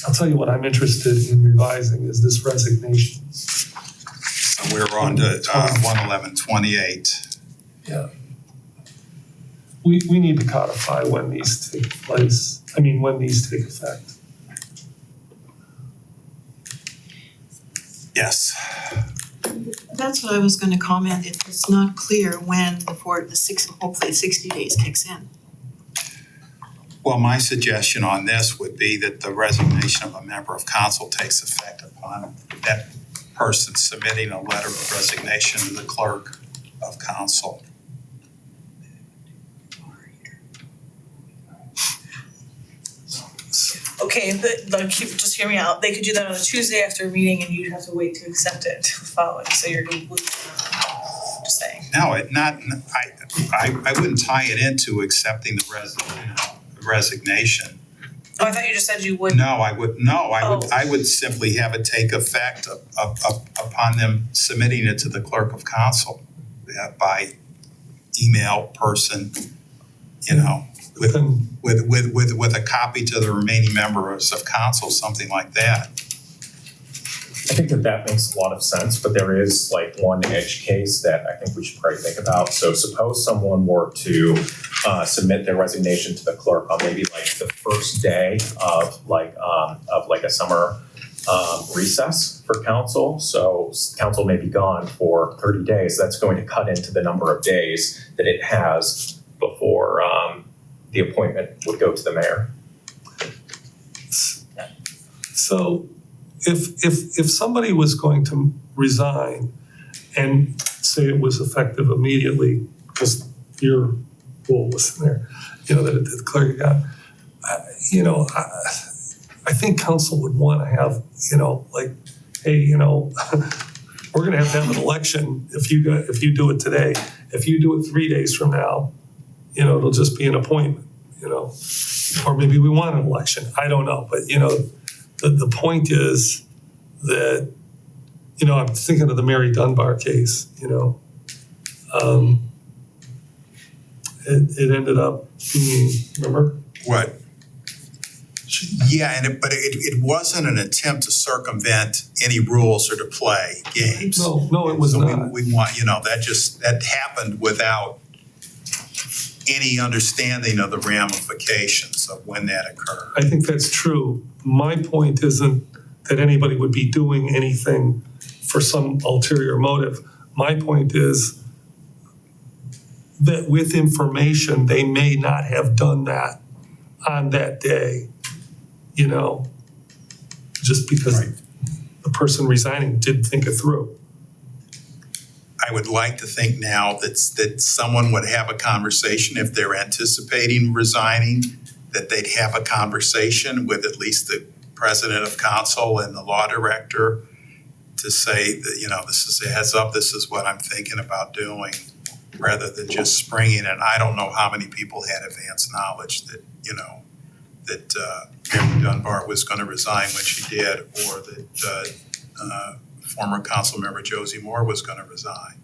I'll tell you what I'm interested in revising is this resignation. We're on to 11128. Yeah. We need to codify when these take place, when these take effect. Yes. That's what I was gonna comment, it's not clear when hopefully 60 days kicks in. Well, my suggestion on this would be that the resignation of a member of council takes effect upon that person submitting a letter of resignation to the clerk of council. Okay, but like, just hear me out, they could do that on a Tuesday after a meeting and you'd have to wait to accept it until the following, so you're completely, just saying. No, I wouldn't tie it into accepting the resignation. Oh, I thought you just said you wouldn't. No, I would simply have it take effect upon them submitting it to the clerk of council by email, person, with a copy to the remaining members of council, something like that. I think that makes a lot of sense, but there is like one edge case that I think we should probably think about. So suppose someone were to submit their resignation to the clerk on maybe like the first day of a summer recess for council. So council may be gone for 30 days. That's going to cut into the number of days that it has before the appointment would go to the mayor. So if somebody was going to resign and say it was effective immediately, because your rule was in there, that the clerk got, I think council would want to have, hey, we're gonna have to have an election if you do it today. If you do it 3 days from now, it'll just be an appointment, or maybe we want an election. I don't know, but the point is that, I'm thinking of the Mary Dunbar case, it ended up being, remember? What? Yeah, but it wasn't an attempt to circumvent any rules or to play games. No, it was So not. we want, that happened without any understanding of the ramifications of when that occurred. I think that's true. My point isn't that anybody would be doing anything for some ulterior motive. My point is that with information, they may not have done that on that day, just because Right. the person resigning didn't think it through. I would like to think now that someone would have a conversation if they're anticipating resigning, that they'd have a conversation with at least the president of council and the law director to say that, this is a heads up, this is what I'm thinking about doing, rather than just springing it. I don't know how many people had advance knowledge that, that Mary Dunbar was going to resign when she did, or that former council member Josie Moore was going to resign.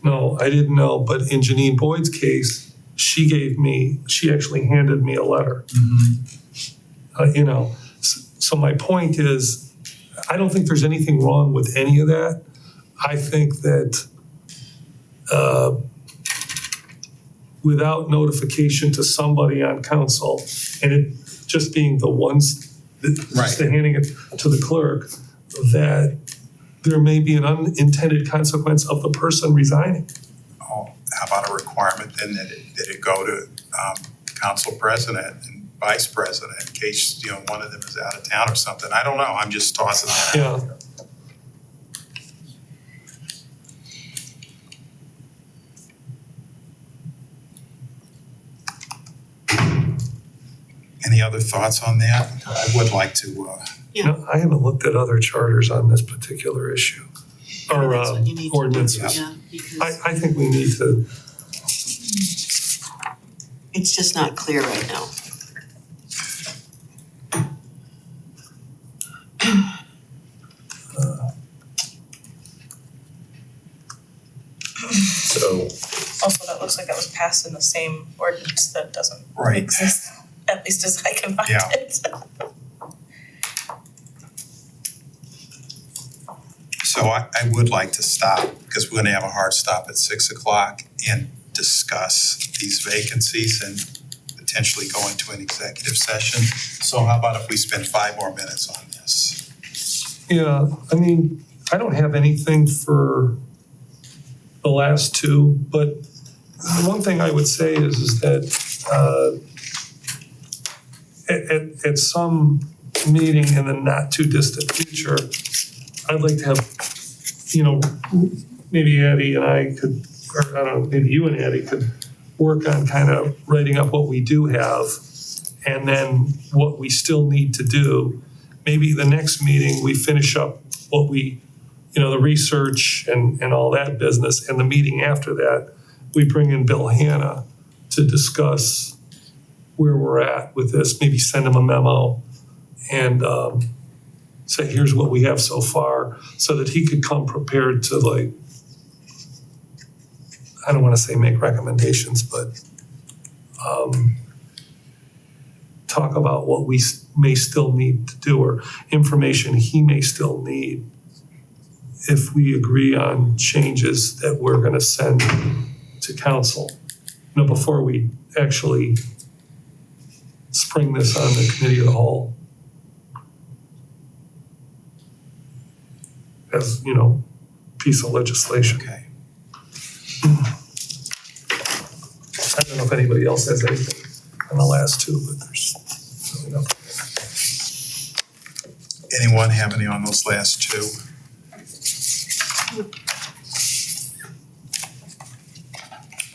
No, I didn't know, but in Janine Boyd's case, she actually handed me a letter. So my point is, I don't think there's anything wrong with any of that. I think that without notification to somebody on council, and it just being the ones, just handing it to the clerk, that there may be an unintended consequence of the person resigning. Oh, how about a requirement then that it go to council president and vice president in case, one of them is out of town or something? I don't know. I'm just tossing that out. Yeah. Any other thoughts on that? I would like to, No, I haven't looked at other charters on this particular issue, or That's what you need to do. ordinances. Yeah, because I think we need to, it's just not clear right now. So Also, that looks like that was passed in the same ordinance that doesn't Right. exist, at least as I can find Yeah. it. so I would like to stop, because we're going to have a hard stop at 6:00 and discuss these vacancies and potentially go into an executive session. So how about if we spend 5 more minutes on this? yeah, I don't have anything for the last two, but the one thing I would say is that at some meeting in the not too distant future, I'd like to have, maybe Addie and I could, or I don't know, maybe you and Addie could work on kind of writing up what we do have and then what we still need to do. Maybe the next meeting, we finish up what we, the research and all that business, and the meeting after that, we bring in Bill Hanna to discuss where we're at with this, maybe send him a memo and say, here's what we have so far, so that he could come prepared to, like, I don't wanna say make recommendations, but talk about what we may still need to do, or information he may still need if we agree on changes that we're gonna send to council, before we actually spring this on the committee of the whole. As, piece of legislation. Okay. I don't know if anybody else has anything on the last two, but there's really nothing. Anyone have any on those last two?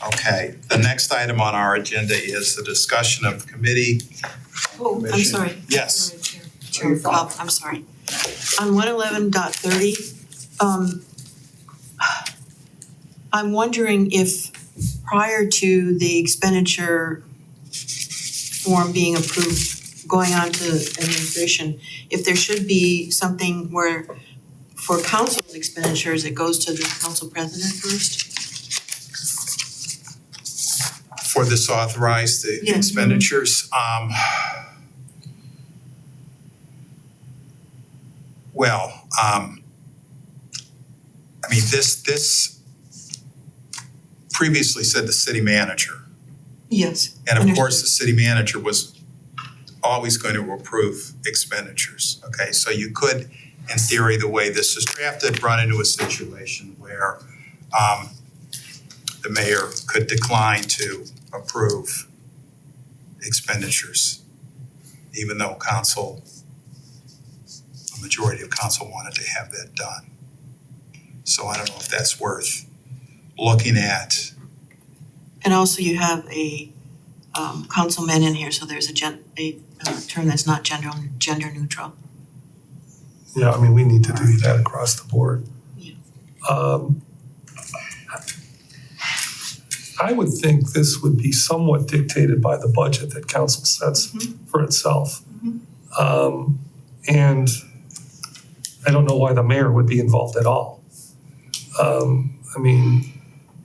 Okay, the next item on our agenda is the discussion of committee. Oh, I'm Commission. sorry. Yes. Sorry, Chair. Bob, I'm sorry. On 111.30, I'm wondering if prior to the expenditure form being approved, going on to administration, if there should be something where for council's expenditures, it goes to the council president first? For this authorized the Yeah. expenditures, this previously said the city manager. Yes. And of Understood. course, the city manager was always going to approve expenditures, okay? So you could, in theory, the way this is drafted, run into a situation where the mayor could decline to approve expenditures, even though a majority of council wanted to have that done. So I don't know if that's worth looking at. And also you have a councilman in here, so there's a term that's not gender neutral. Yeah, we need to do that across the board. Yeah. I would think this would be somewhat dictated by the budget that council sets for itself. And I don't know why the mayor would be involved at all.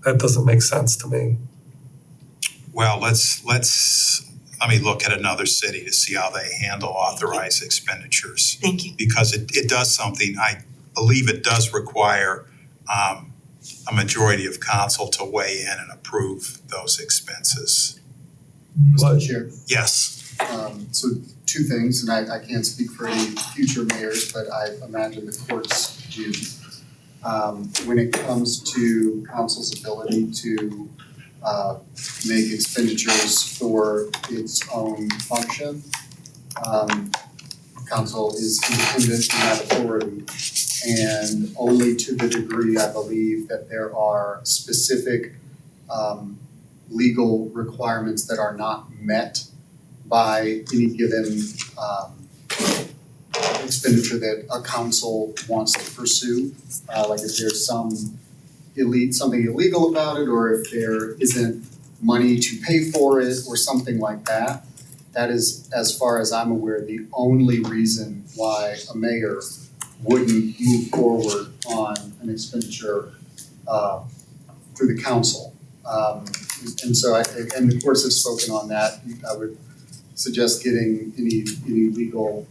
That doesn't make sense to me. Well, let me look at another city to see how they handle authorized expenditures. Thank you. Because it does something, I believe it does require a majority of council to weigh in and approve those expenses. But Mr. Chair, Yes, so two things, and I can't speak for any future mayors, but I imagine the courts do. When it comes to council's ability to make expenditures for its own function, council is independent in that authority. And only to the degree I believe that there are specific legal requirements that are not met by any given expenditure that a council wants to pursue. Like if there's something illegal about it, or if there isn't money to pay for it, or something like that. That is, as far as I'm aware, the only reason why a mayor wouldn't move forward on an expenditure through the council. And so and the courts have spoken on that. I would suggest getting any legal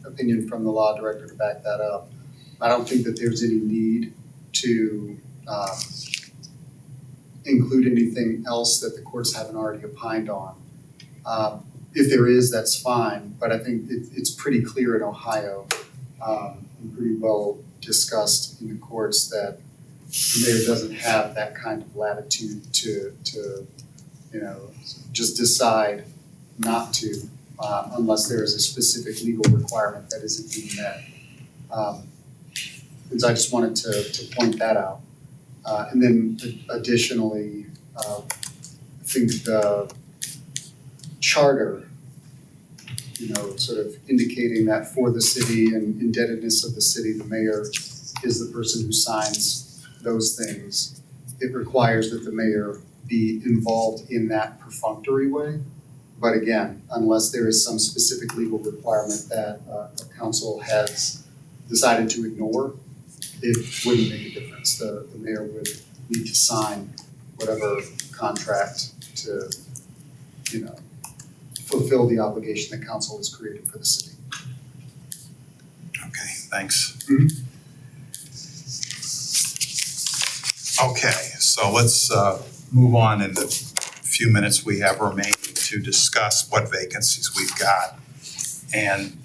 opinion from the law director to back that up. I don't think that there's any need to include anything else that the courts haven't already opined on. If there is, that's fine, but I think it's pretty clear in Ohio and pretty well discussed in the courts that the mayor doesn't have that kind of latitude to just decide not to unless there is a specific legal requirement that isn't being met. And so I just wanted to point that out. And then additionally, I think the charter sort of indicating that for the city and indebtedness of the city, the mayor is the person who signs those things. It requires that the mayor be involved in that perfunctory way. But again, unless there is some specific legal requirement that a council has decided to ignore, it wouldn't make a difference. The mayor would need to sign whatever contract to, fulfill the obligation that council has created for the city. Okay, thanks. Mhm. Okay, so let's move on in the few minutes we have remaining to discuss what vacancies we've got. And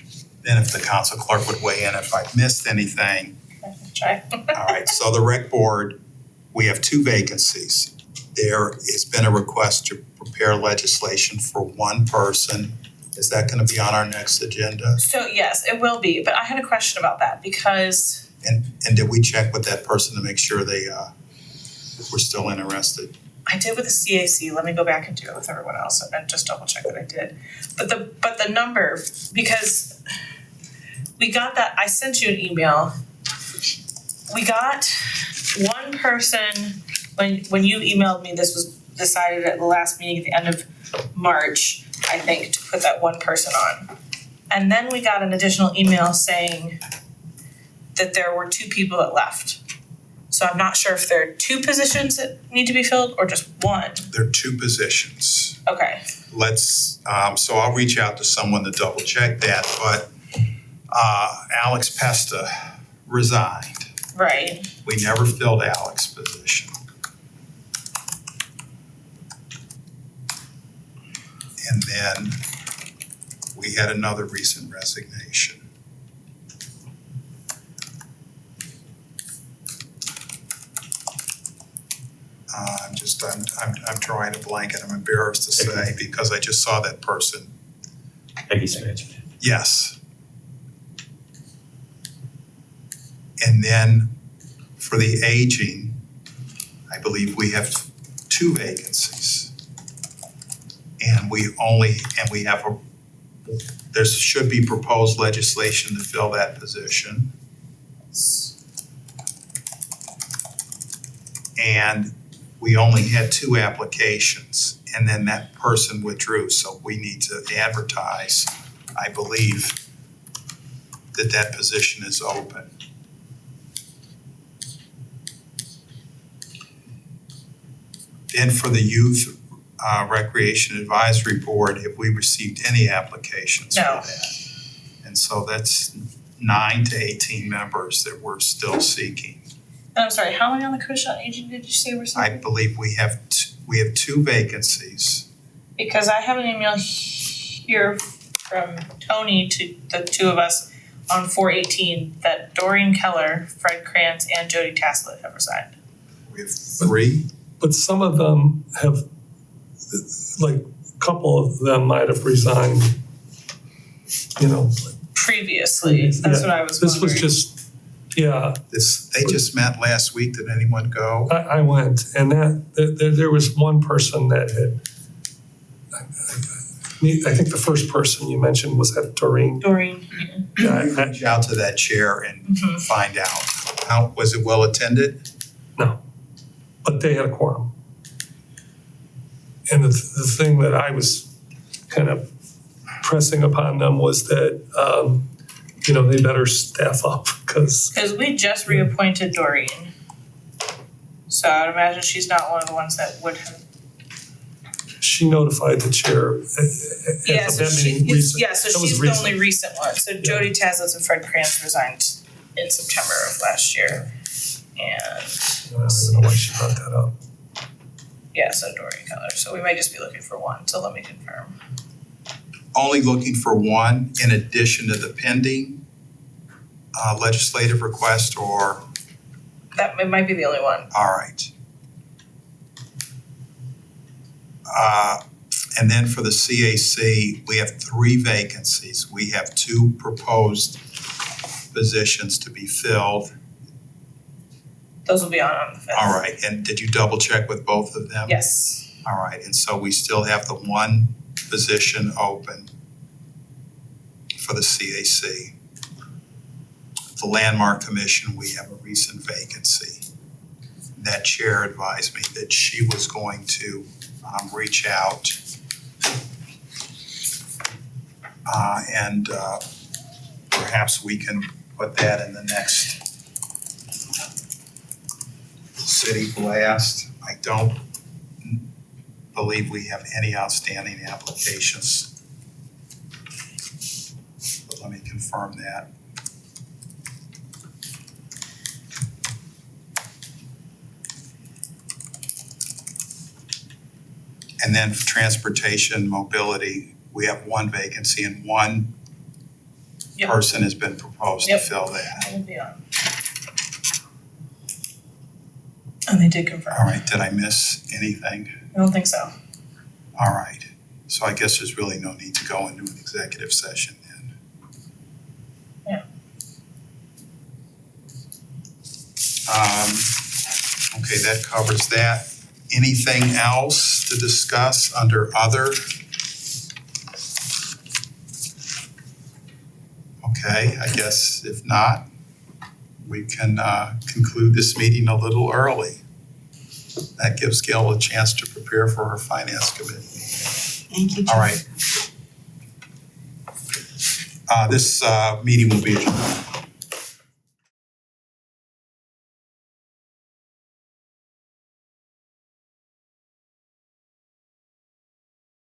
then if the council clerk would weigh in if I've missed anything. Try. All right, so the rec board, we have 2 vacancies. There has been a request to prepare legislation for 1 person. Is that gonna be on our next agenda? So yes, it will be, but I had a question about that because And did we check with that person to make sure they were still interested? I did with the CAC, let me go back and do it with everyone else and just double check that I did. But the number, because we got that, I sent you an email. We got 1 person, when you emailed me, this was decided at the last meeting at the end of March, I think, to put that 1 person on. And then we got an additional email saying that there were 2 people that left. So I'm not sure if there are 2 positions that need to be filled or just 1. There are 2 positions. Okay, Let's, so I'll reach out to someone to double check that, but Alex Pesta resigned. right. We never filled Alex's position. And then we had another recent resignation. I'm drawing a blank and I'm embarrassed to say because I just saw that person. Peggy Smith. Yes. And then for the aging, I believe we have 2 vacancies. And we have there should be proposed legislation to fill that position. And we only had 2 applications and then that person withdrew, so we need to advertise, I believe, that position is open. Then for the Youth Recreation Advisory Board, have we received any applications for No. that? And so that's 9 to 18 members that we're still seeking. And I'm sorry, how many on the Commission on Aging did you say were I seeking? believe we have 2 vacancies. Because I have an email here from Tony to the 2 of us on 4/18 that Doreen Keller, Fred Krantz, and Jody Taslett have resigned. We have 3. But some of them have, like, a couple of them might have resigned, Previously, that's what I was This was wondering. just, yeah, They just met last week. Did anyone go? I went, and there was one person that had, I think the first person you mentioned was that Doreen. Doreen, Yeah, You reach out to that chair and Mhm. find out. How, was it well attended? but they had a quorum. And the thing that I was kind of pressing upon them was that, they better staff up, because because we just reappointed Doreen. So I would imagine she's not one of the ones that would have. she notified the chair Yeah, at so that she, meeting recent. yeah, so That was she's the recent. only recent one. So Jody Taslett and Fred Krantz resigned in September of last year. And I don't even know why she brought that up. yeah, so Doreen Keller. So we might just be looking for 1, so let me confirm. Only looking for 1 in addition to the pending legislative request, or, That it might be the only one. all right. And then for the CAC, we have 3 vacancies. We have 2 proposed positions to be filled. Those will be on the 5th. All right, and did you double check with both of them? Yes. All right, and so we still have the 1 position open. for the CAC. The Landmark Commission, we have a recent vacancy. That chair advised me that she was going to reach out and perhaps we can put that in the next city blast. I don't believe we have any outstanding applications, but let me confirm that. And then for transportation, mobility, we have one vacancy and one Yep. person has been proposed to Yep. fill that. I will be on. And they did confirm. All right, did I miss anything? I don't think so. All right, so I guess there's really no need to go into an executive session then. Yeah. Okay, that covers that. Anything else to discuss under other? Okay, I guess if not, we can conclude this meeting a little early. That gives Gail a chance to prepare for her finance committee. Thank you, Chair. All right. This meeting will be adjourned.